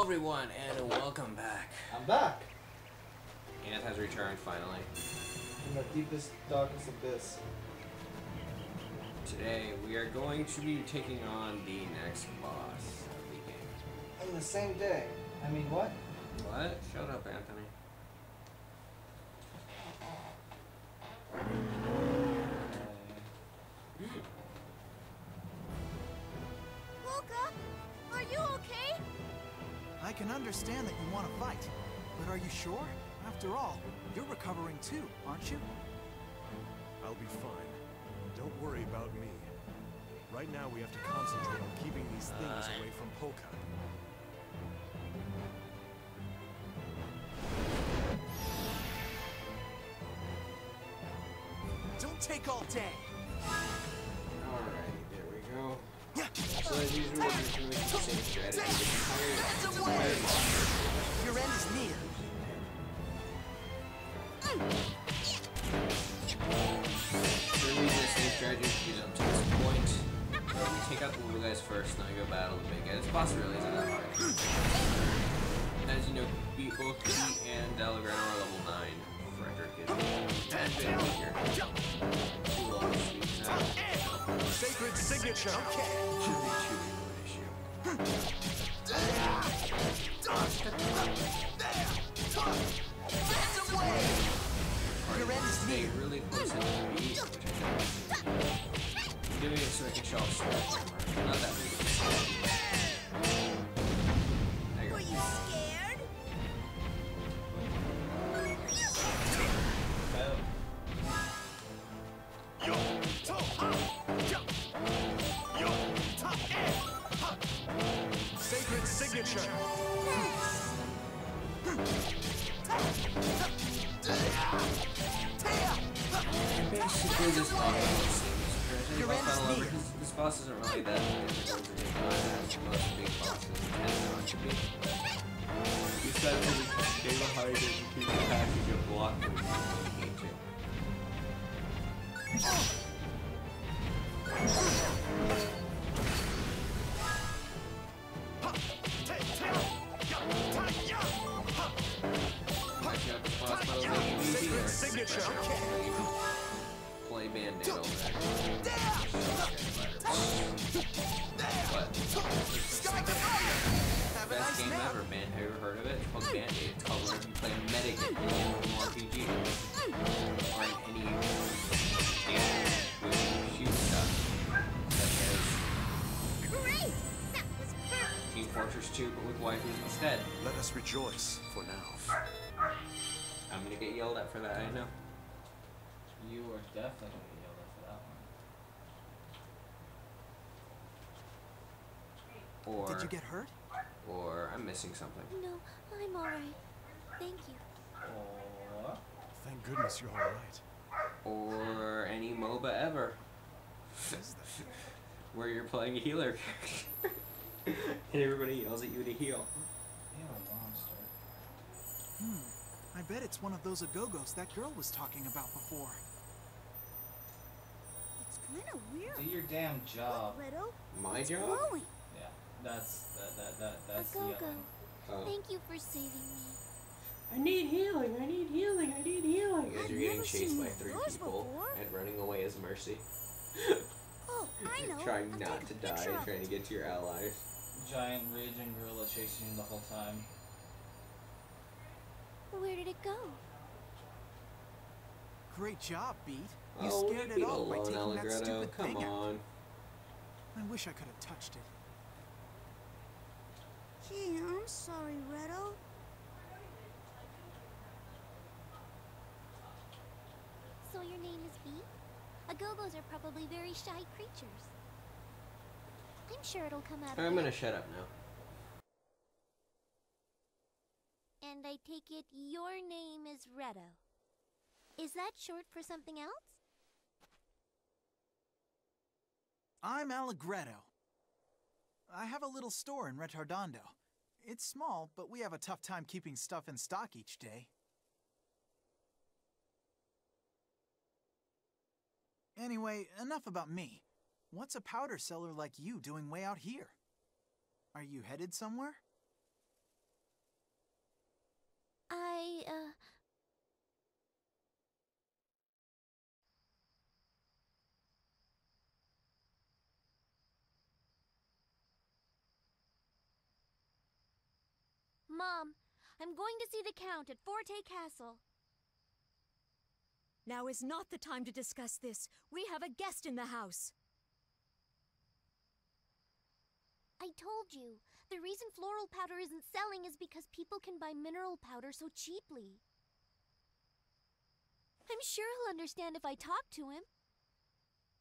everyone, and welcome back. I'm back. Ant has returned finally. In the deepest, darkest abyss. Today, we are going to be taking on the next boss of the game. On the same day. I mean, what? What? Shut up, Anthony. Luca, are you okay? I can understand that you want to fight, but are you sure? After all, you're recovering too, aren't you? I'll be fine. Don't worry about me. Right now we have to concentrate on keeping these things away from Polka. Don't take all day. Alright, there we go. Yeah. So as usual, we're just going to make the same strategy. Your end is near. So we're using the same strategy to get up to this point. We take out the little guys first, then we go battle the big guys. This boss really isn't that hard. As you know, both Pete and Delagrano are level 9. Frederick is a bit weaker. Too long to speak now. Sacred signature! Okay. Should be too big of an issue. Your end is Stay near. really close to the beat, which I don't. I'm doing it so I can show off strength. Not that big of a deal. There you Were go. you scared? Sacred signature! Basically, this boss seems Your end is near. this boss isn't really that difficult to take on as most big bosses tend not to be. You just gotta really stay behind it and keep attacking your block when you need to. Matching out this boss battles ain't easy. Sacred signature! Play Band-Aid over there. But Have a best nice game nap. ever, man. Have you ever heard of it? It's called Band-Aid. It's called whenever you play a medic in an MMORPG. Or in any game with shoot stuff. Such Great! That was perfect. as Team Fortress 2, but with waifus instead. Let us rejoice for now. I'm gonna get yelled at for that, I know. You are definitely going to get yelled at for that one. Or, Did you get hurt? or I'm missing something. No, I'm alright. Thank you. Or... Thank goodness you're alright. Or any MOBA ever. Where you're playing a healer character. And everybody yells at you to heal. You're a monster. I bet it's one of those Agogos that girl was talking about before. It's kind of weird. Do your damn job. Look, Riddle. My It's job? glowing. Yeah, that's A go-go. yelling. Oh. Thank you for saving me. I need healing, I need healing, I need healing. You guys I've are getting never chased seen by one of 3 those people before. and running away as mercy. Oh, I know. Trying I'll not take to a die picture and of trying it. to get to your allies. Giant raging gorilla chasing you the whole time. Where did it go? Great job, Beat. You Oh, scared leave it me off by alone, taking that Allegretto. stupid Come thing out. on. I wish I could have touched it. Gee, I'm sorry, Riddle. So your name is Bee? Agogos are probably very shy creatures. I'm sure it'll come out. I'm gonna shut up now. And I take it your name is Retto. Is that short for something else? I'm Allegretto. I have a little store in Retardando. It's small, but we have a tough time keeping stuff in stock each day. Anyway, enough about me. What's a powder seller like you doing way out here? Are you headed somewhere? Mom, I'm going to see the Count at Forte Castle. Now is not the time to discuss this. We have a guest in the house. I told you, the reason floral powder isn't selling is because people can buy mineral powder so cheaply. I'm sure he'll understand if I talk to him.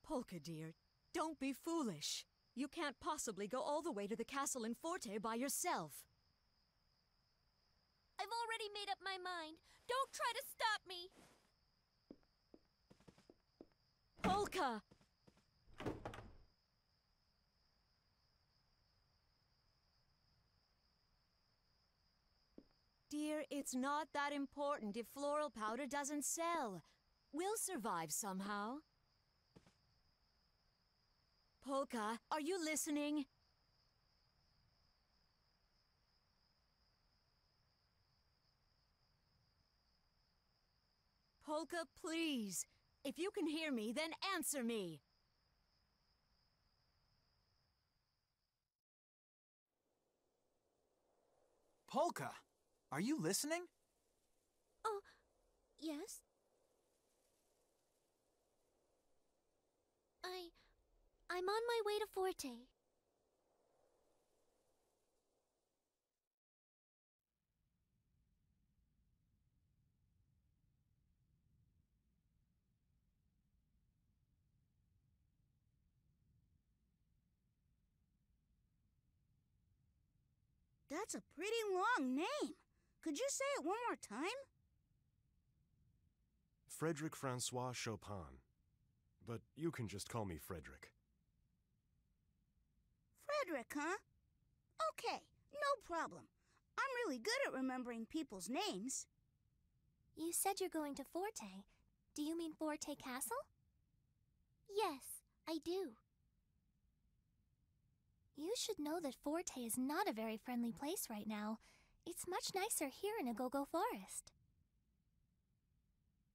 Polka, dear, don't be foolish. You can't possibly go all the way to the castle in Forte by yourself. I've already made up my mind. Don't try to stop me. Polka! Dear, it's not that important if floral powder doesn't sell. We'll survive somehow. Polka, are you listening? Polka, please. If you can hear me, then answer me. Polka, are you listening? Oh, yes? I'm on my way to Forte. That's a pretty long name. Could you say it one more time? Frederick Francois Chopin. But you can just call me Frederick. Frederick, huh? Okay, no problem. I'm really good at remembering people's names. You said you're going to Forte. Do you mean Forte Castle? Yes, I do. You should know that Forte is not a very friendly place right now. It's much nicer here in Agogo Forest.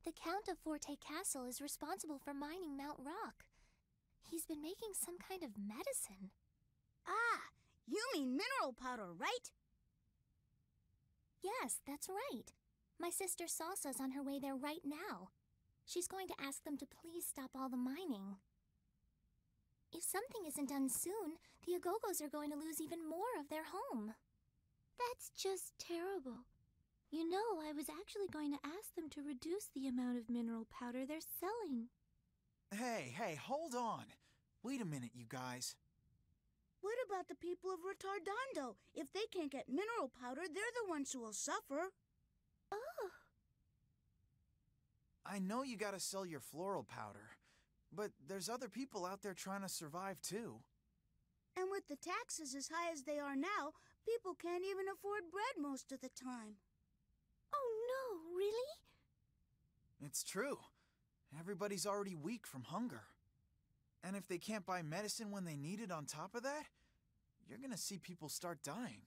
The Count of Forte Castle is responsible for mining Mount Rock. He's been making some kind of medicine. Ah, you mean mineral powder, right? Yes, that's right. My sister Salsa's on her way there right now. She's going to ask them to please stop all the mining. If something isn't done soon, the Agogos are going to lose even more of their home. That's just terrible. You know, I was actually going to ask them to reduce the amount of mineral powder they're selling. Hey, hold on. Wait a minute, you guys. What about the people of Retardando? If they can't get mineral powder, they're the ones who will suffer. Oh. I know you gotta sell your floral powder, but there's other people out there trying to survive too. And with the taxes as high as they are now, people can't even afford bread most of the time. Oh no, really? It's true. Everybody's already weak from hunger. And if they can't buy medicine when they need it on top of that, you're gonna see people start dying.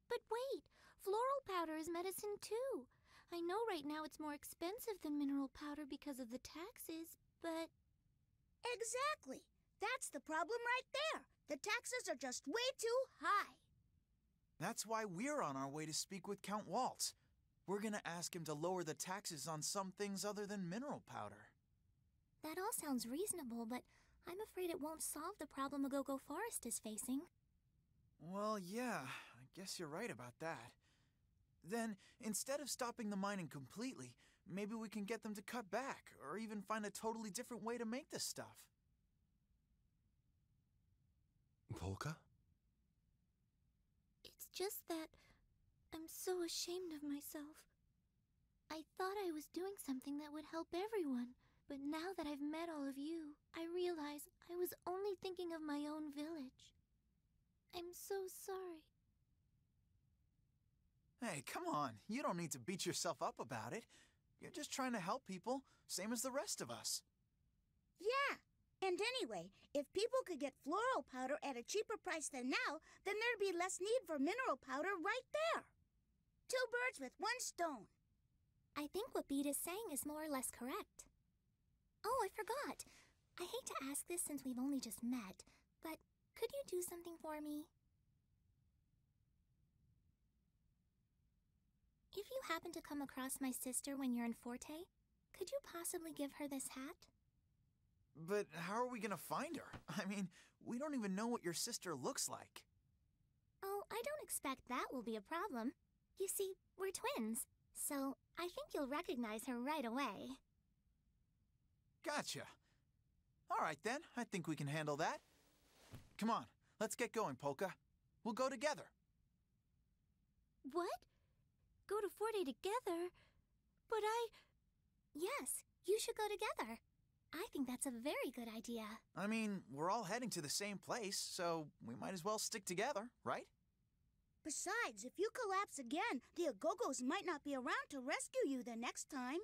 But wait, floral powder is medicine too. I know right now it's more expensive than mineral powder because of the taxes, but... Exactly. That's the problem right there. The taxes are just way too high. That's why we're on our way to speak with Count Waltz. We're gonna ask him to lower the taxes on some things other than mineral powder. That all sounds reasonable, but I'm afraid it won't solve the problem Agogo Forest is facing. Well, yeah, I guess you're right about that. Then, instead of stopping the mining completely, maybe we can get them to cut back, or even find a totally different way to make this stuff. Polka? It's just that I'm so ashamed of myself. I thought I was doing something that would help everyone, but now that I've met all of you, I realize I was only thinking of my own village. I'm so sorry. Hey, come on. You don't need to beat yourself up about it. You're just trying to help people, same as the rest of us. Yeah. And anyway, if people could get floral powder at a cheaper price than now, then there'd be less need for mineral powder right there. Two birds with one stone. I think what Beat is saying is more or less correct. Oh, I forgot. I hate to ask this since we've only just met, but could you do something for me? If you happen to come across my sister when you're in Forte, could you possibly give her this hat? But how are we gonna find her? I mean, we don't even know what your sister looks like. Oh, I don't expect that will be a problem. You see, we're twins, so I think you'll recognize her right away. Gotcha. All right then, I think we can handle that. Come on, let's get going, Polka. We'll go together. What? Go to Forte together? But Yes, you should go together. I think that's a very good idea. I mean, we're all heading to the same place, so we might as well stick together, right? Besides, if you collapse again, the Agogos might not be around to rescue you the next time.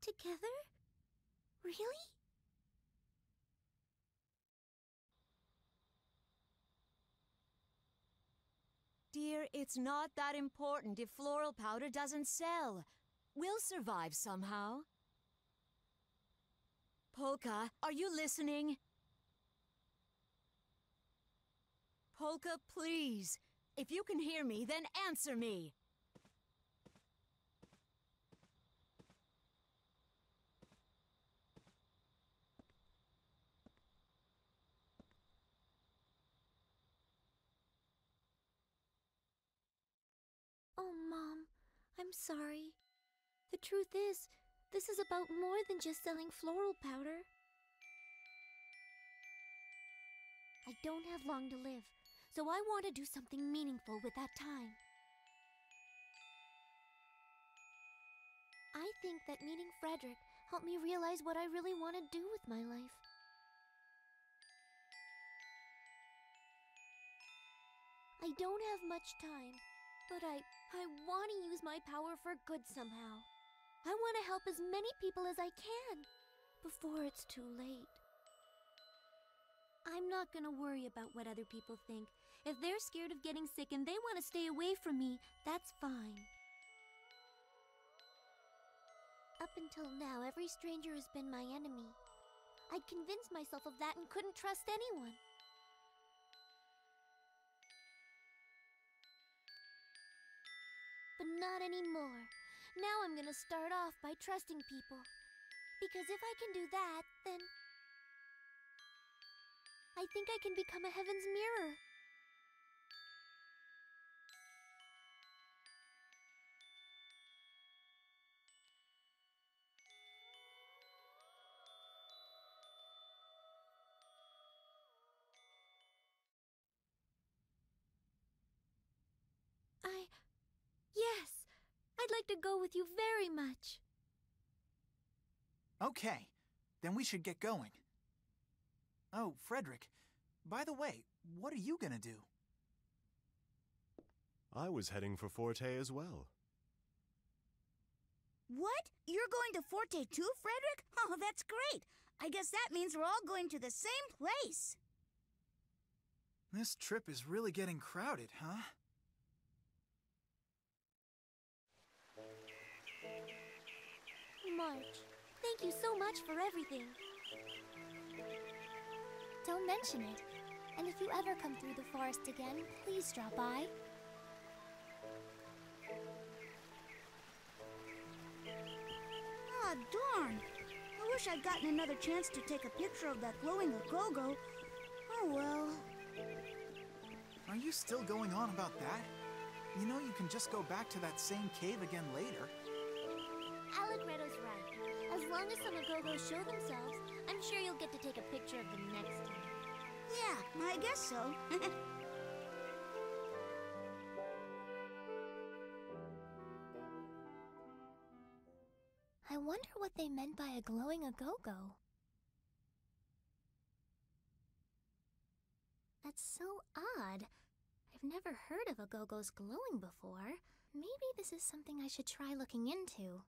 Together? Really? Dear, it's not that important if floral powder doesn't sell. We'll survive somehow. Polka, are you listening? Polka, please. If you can hear me, then answer me. Oh, Mom, I'm sorry. The truth is, this is about more than just selling floral powder. I don't have long to live, so I want to do something meaningful with that time. I think that meeting Frederick helped me realize what I really want to do with my life. I don't have much time, but I want to use my power for good somehow. I want to help as many people as I can before it's too late. I'm not gonna worry about what other people think. If they're scared of getting sick and they want to stay away from me, that's fine. Up until now, every stranger has been my enemy. I'd convinced myself of that and couldn't trust anyone. But not anymore. Now I'm gonna start off by trusting people. Because if I can do that, then I think I can become a heaven's mirror. Yes, I'd like to go with you very much. Okay, then we should get going. Oh, Frederick, by the way, what are you gonna do? I was heading for Forte as well. What? You're going to Forte too, Frederick? Oh, that's great. I guess that means we're all going to the same place. This trip is really getting crowded, huh? March, thank you so much for everything. Don't mention it. And if you ever come through the forest again, please drop by. Ah, darn. I wish I'd gotten another chance to take a picture of that glowing Agogo. Oh, well. Are you still going on about that? You know you can just go back to that same cave again later. Allegretto's right. As long as some Agogos show themselves, I'm sure you'll get to take a picture of them next time. Yeah, I guess so. I wonder what they meant by a glowing Agogo. That's so odd. I've never heard of Agogos glowing before. Maybe this is something I should try looking into.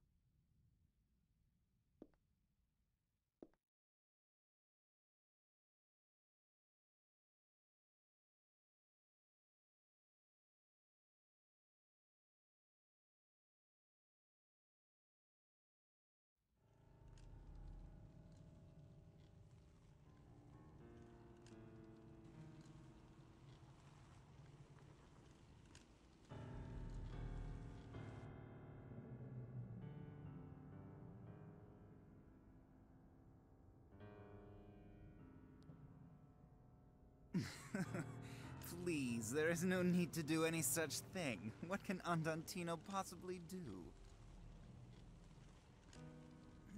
Please, there is no need to do any such thing. What can Andantino possibly do?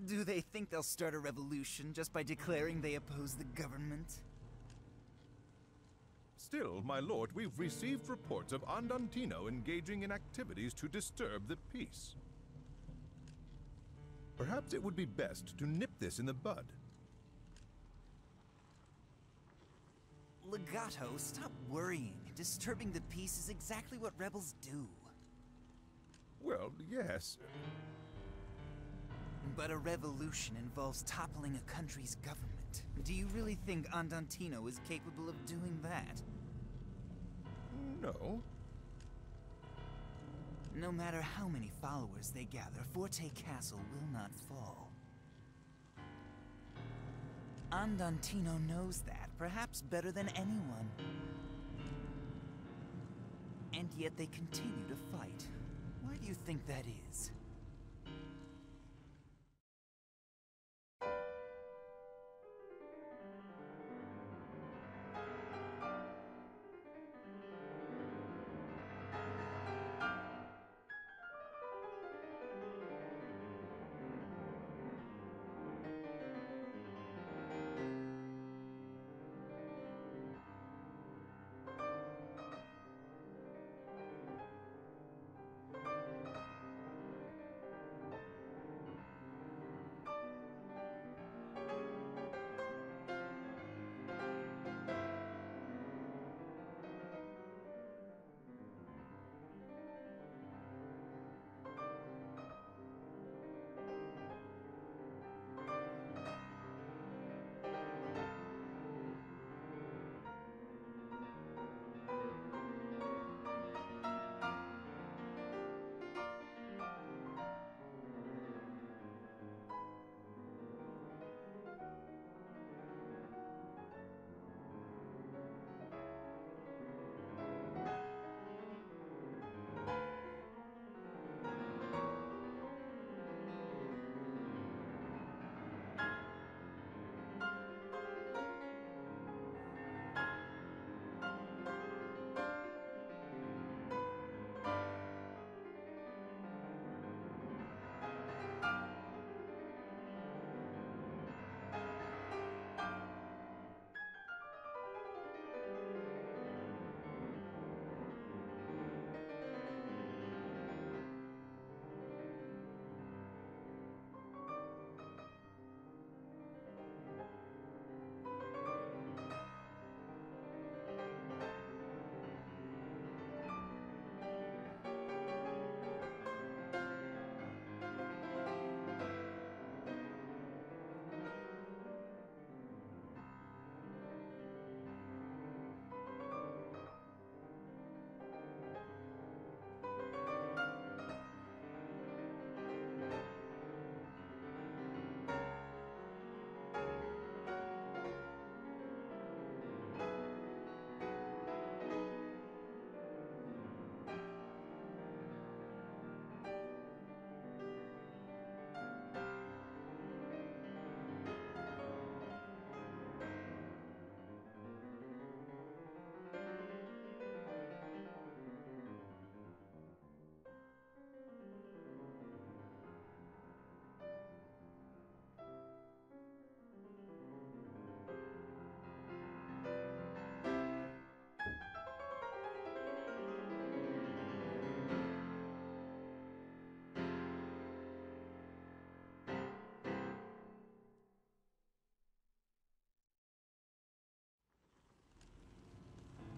Do they think they'll start a revolution just by declaring they oppose the government? Still, my lord, we've received reports of Andantino engaging in activities to disturb the peace. Perhaps it would be best to nip this in the bud. Legato, stop worrying. Disturbing the peace is exactly what rebels do. Well, yes. But a revolution involves toppling a country's government. Do you really think Andantino is capable of doing that? No. No matter how many followers they gather, Forte Castle will not fall. Andantino knows that, perhaps better than anyone. And yet they continue to fight. Why do you think that is?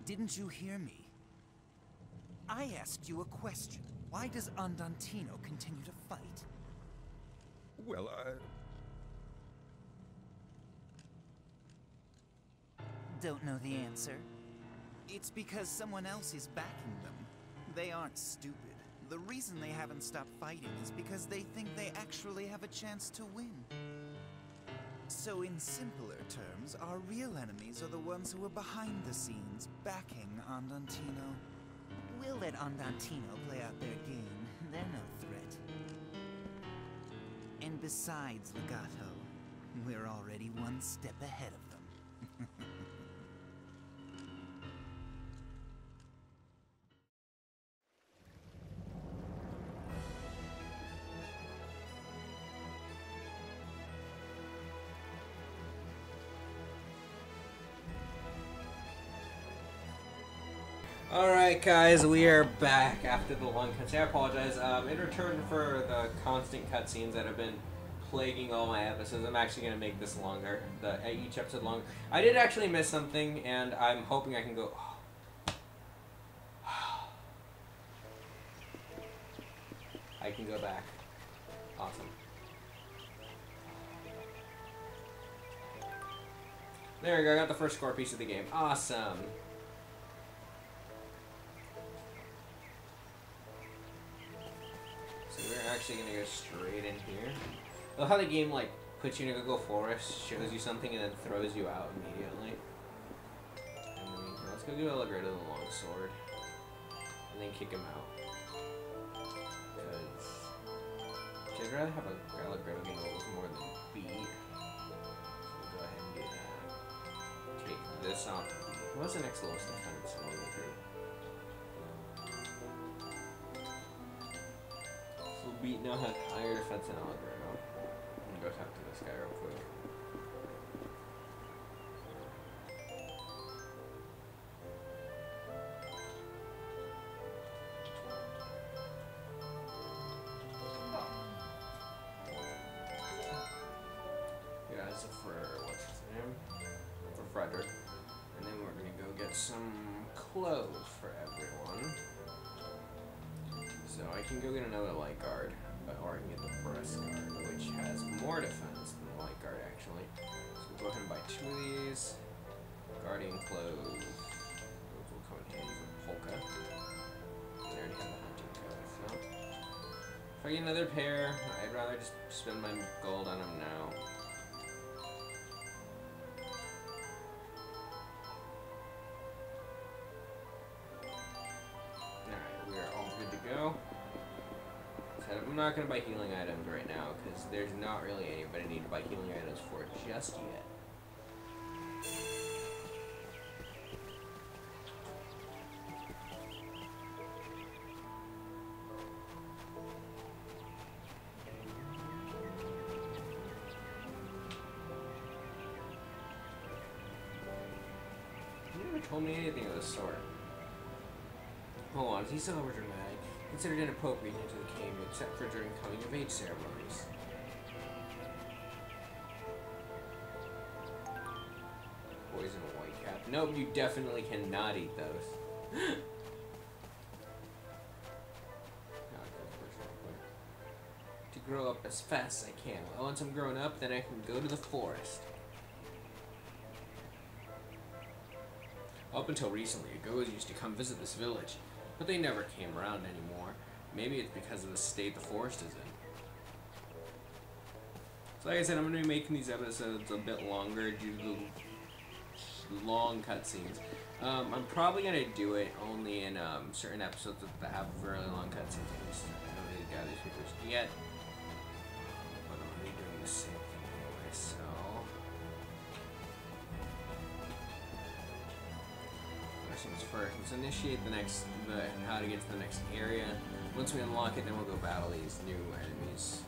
Didn't you hear me? I asked you a question. Why does Andantino continue to fight? Well, Don't know the answer? It's because someone else is backing them. They aren't stupid. The reason they haven't stopped fighting is because they think they actually have a chance to win. So in simpler terms, our real enemies are the ones who are behind the scenes, backing Andantino. We'll let Andantino play out their game. They're no threat. And besides, Legato, we're already one step ahead of them. Alright guys, we are back after the long cutscene. I apologize. In return for the constant cutscenes that have been plaguing all my episodes, I'm actually going to make this longer. Each episode longer. I did actually miss something, and I'm hoping I can go... I can go back. Awesome. There we go, I got the first score piece of the game. Awesome. So we're actually gonna go straight in here. I love how the game like puts you in a Google Forest, shows you something, and then throws you out immediately. And then, let's go give Allegretto the long sword, and then kick him out. Because I'd rather have a Allegretto game that was more than B. So we'll go ahead and do that. Take this off. What's the next lowest defense in the group? So we now have higher defense than Allegretto. I'm gonna go talk to this guy real quick. Yeah, it's for what's his name? For Frederick. And then we're gonna go get some clothes for everyone. So I can go get another light guard, or I can get the breast guard, which has more defense than the light guard actually. So we'll go ahead and buy 2 of these. Guardian clothes. Those will come in handy for Polka. I already have the hunting coat, so if I get another pair, I'd rather just spend my gold on them now. Alright, we are all good to go. I'm not going to buy healing items right now, because there's not really anybody I need to buy healing items for just yet. You never told me anything of the sort. Hold on, is he so overdramatic? Considered inappropriate into the game, except for during coming-of-age ceremonies. Poison white cap. Nope, you definitely cannot eat those. To grow up as fast as I can. Well, once I'm grown up, then I can go to the forest. Up until recently, Agogos used to come visit this village, but they never came around anymore. Maybe it's because of the state the forest is in. So like I said, I'm going to be making these episodes a bit longer due to the long cutscenes. I'm probably going to do it only in certain episodes that have really long cutscenes. I don't need to gather these papers yet. But I'm going to be doing the same thing anyway, so... First, let's initiate how to get to the next area. Once we unlock it, then we'll go battle these new enemies.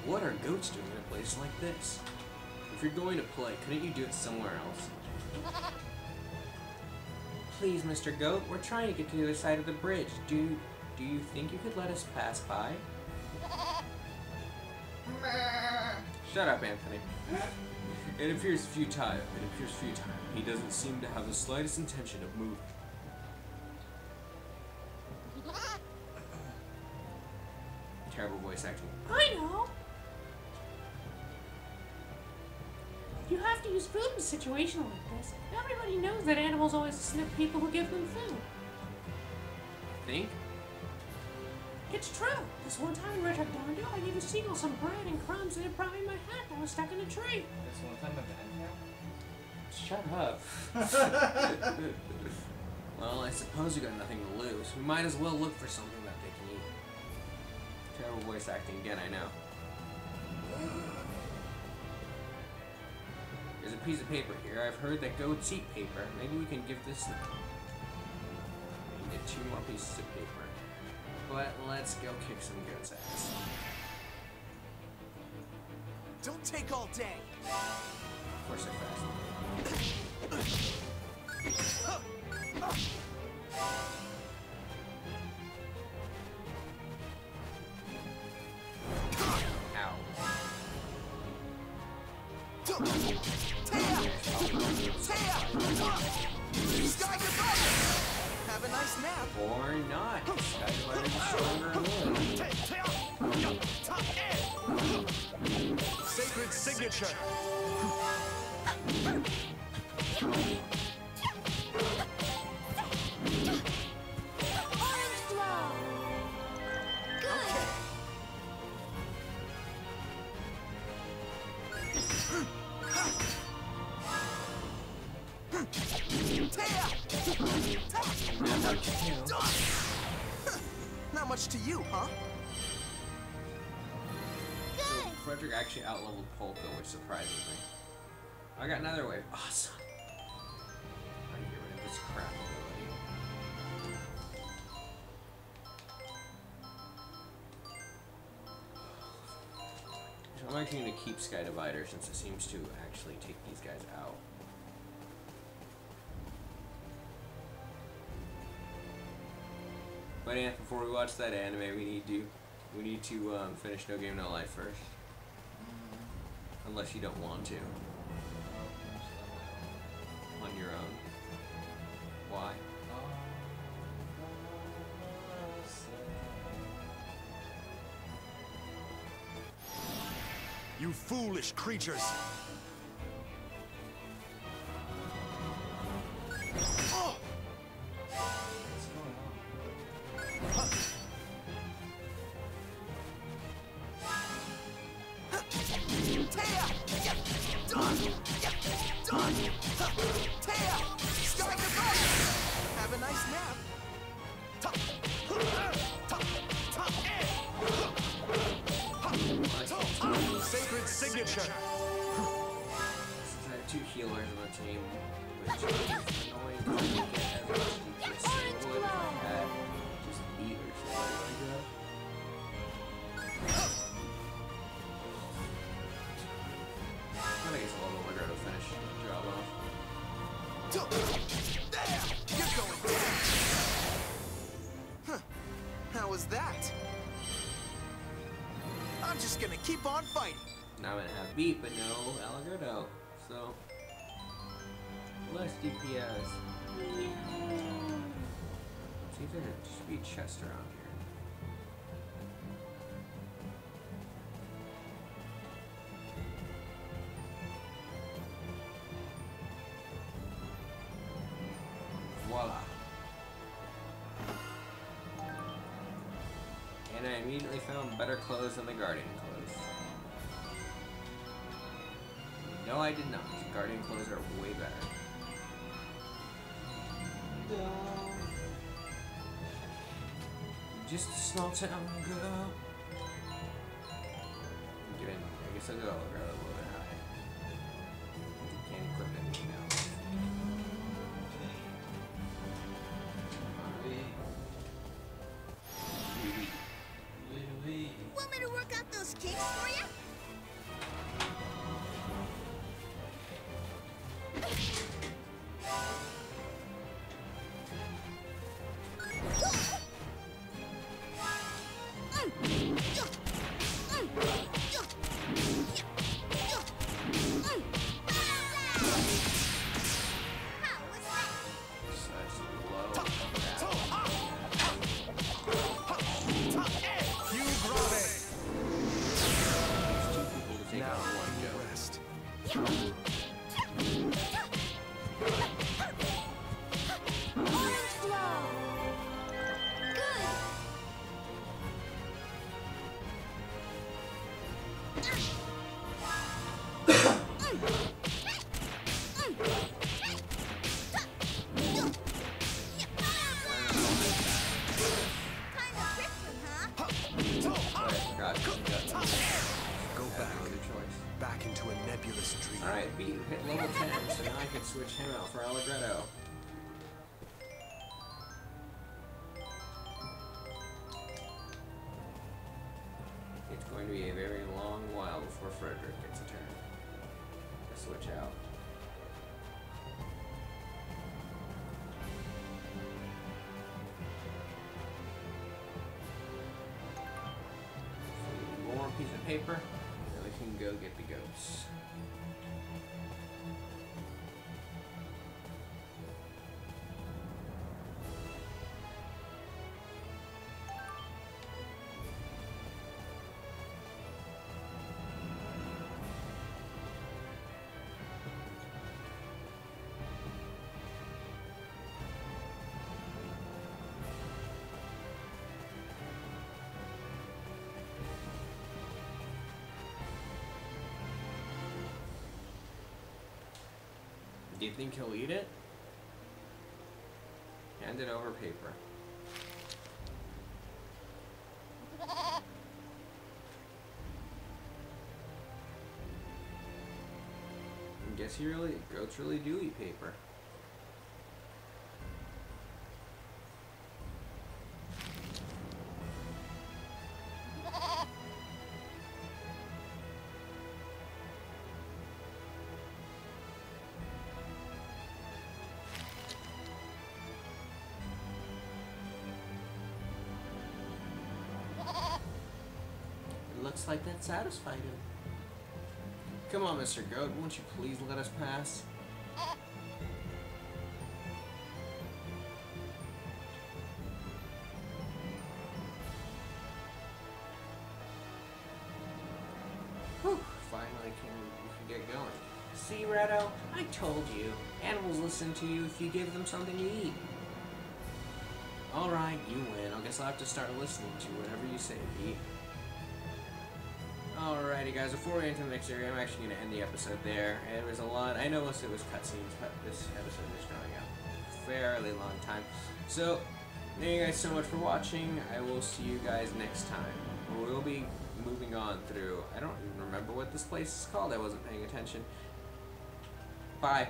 What are goats doing in a place like this? If you're going to play, couldn't you do it somewhere else? Please, Mr. Goat, we're trying to get to the other side of the bridge. Do you think you could let us pass by? Shut up, Anthony. It appears futile. He doesn't seem to have the slightest intention of moving. Terrible voice acting. I know. You have to use food in a situation like this. Everybody knows that animals always snip people who give them food. Think? It's true. This one time in Retrogando, I gave a seagull some bread and crumbs and it brought me my hat that was stuck in a tree. This one time a bad Shut up. Well, I suppose you got nothing to lose. We might as well look for something that they can eat. Terrible voice acting again, I know. There's a piece of paper here. I've heard that goats eat paper. Maybe we can give this. We can get 2 more pieces of paper. But let's go kick some goats' ass. Don't take all day. Of course they're fast. Have a nice nap. Or not. Sky Divider's stronger and more. Sacred signature. Orange glow. Good. Not much to you, huh? So Frederick actually outleveled Polka, which surprises me. I got another wave. Awesome. I can get rid of this crap ability. So I'm actually going to keep Sky Divider since it seems to actually take these guys out. But yeah, before we watch that anime, we need to finish No Game No Life first. Unless you don't want to. On your own. Why? You foolish creatures. Oh! Have a nice nap. Sacred signature. Since I have 2 healers on the team, which is annoying because I don't get as much DPS as I would if I had just 8 or something like that. I guess I'll let Magretto finish the job off. You're going down. Huh. How was that? I'm just gonna keep on fighting. Now I'm gonna have beat, but no Allegretto. So less DPS. See if there should be a chest around here. Voila. And I immediately found better clothes than the Guardian clothes. No, I did not. The Guardian clothes are way better. Just a small town girl. Get in. I guess I'll go a little bit high. Can't equip anything else. Want me to work out those kicks for you? Go I have back. no other choice. Back into a nebulous dream. Alright, B, hit level 10, so now I can switch him out for Allegretto. It's going to be a very long while before Frederick gets a turn to switch out. So one more piece of paper, then we can go get the ghosts. Do you think he'll eat it? Hand it over paper. I guess goats really do eat paper. Looks like that satisfied him. Come on, Mr. Goat, won't you please let us pass? Whew, finally we can get going. See, Retto, I told you. Animals listen to you if you give them something to eat. Alright, you win. I guess I'll have to start listening to whatever you say, Pete. Alrighty guys, before we enter the next area, I'm actually going to end the episode there. It was a lot, I know most of it was cutscenes, but this episode is drawing out a fairly long time. So, thank you guys so much for watching. I will see you guys next time. We'll be moving on through, I don't even remember what this place is called, I wasn't paying attention. Bye.